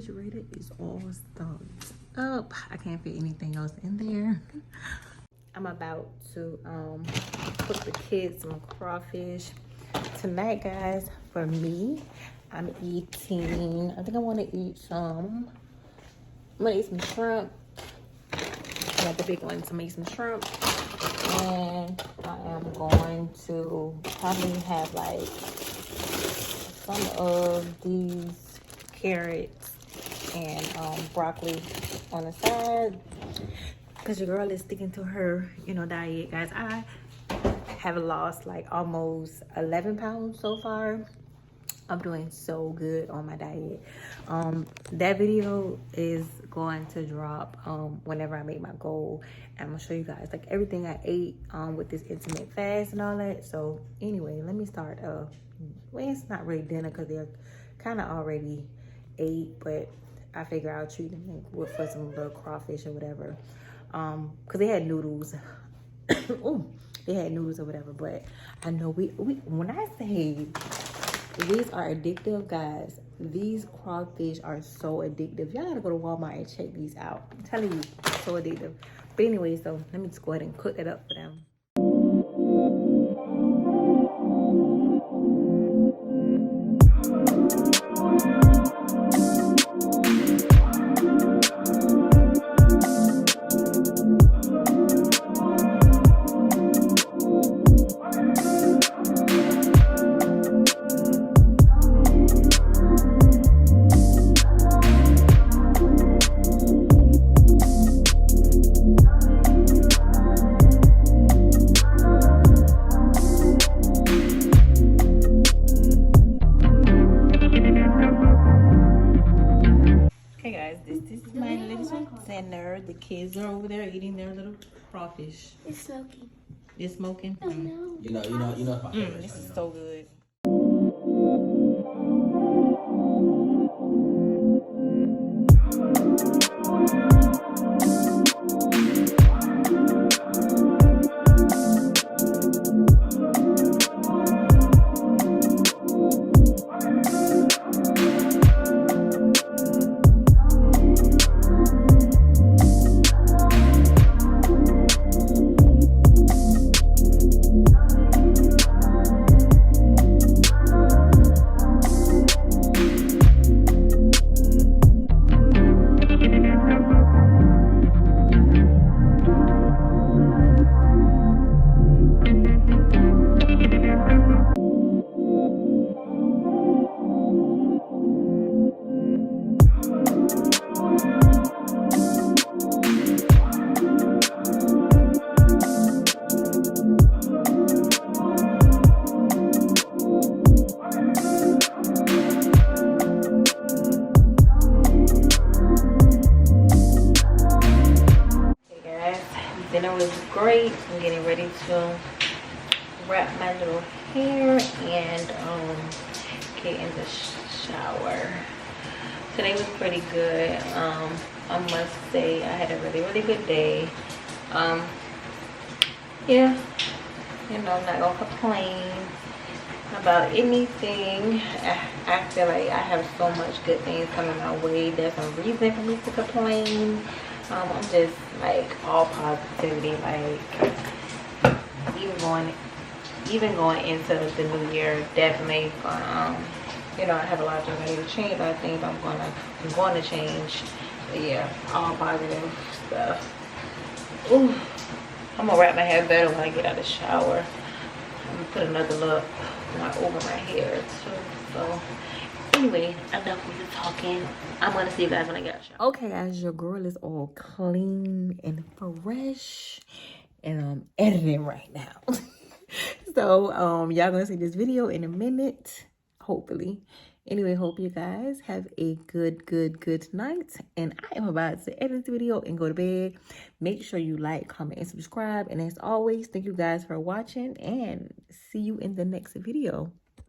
refrigerator is all stocked up. I can't fit anything else in there. I'm about to cook the kids some crawfish tonight, guys. For me, I'm eating, I think I want to eat some, I'm gonna eat some shrimp. I got the big ones, so I'm gonna eat some shrimp. And I am going to probably have like some of these carrots and broccoli on the side, because your girl is sticking to her, you know, diet, guys. I have lost like almost 11 pounds so far. I'm doing so good on my diet. That video is going to drop whenever I make my goal. And I'm gonna show you guys like everything I ate with this intermittent fast and all that. So anyway, let me start. Well, it's not really dinner because they're kind of already ate, but I figure I'll treat them for some little crawfish or whatever. Because they had noodles. Ooh, they had noodles or whatever. But I know we when I say these are addictive, guys, these crawfish are so addictive. Y'all gotta go to Walmart and check these out. I'm telling you, so addictive. But anyway, so let me just go ahead and cook it up for them. The kids are over there eating their little crawfish. It's smoking. It's smoking? Oh, no. You know, it's my favorite. This is so good. Dinner was great. I'm getting ready to wrap my little hair and get in the shower. Today was pretty good. I must say I had a really good day. Yeah, you know, I'm not gonna complain about anything. I feel like I have so much good things coming my way. There's no reason for me to complain. I'm just like all positivity, like even going into the new year, definitely you know, I have a lot of things I need to change, but I think I'm going to change. But yeah, all positive stuff. Ooh, I'm gonna wrap my hair better when I get out of the shower. I'm gonna put another look over my hair too. So anyway, enough of the talking. I'm gonna see you guys when I get out of the shower. Okay, guys, your girl is all clean and fresh, and I'm editing right now. So y'all gonna see this video in a minute, hopefully. Anyway, hope you guys have a good night, and I am about to edit the video and go to bed. Make sure you like, comment, and subscribe, and as always, thank you guys for watching, and see you in the next video.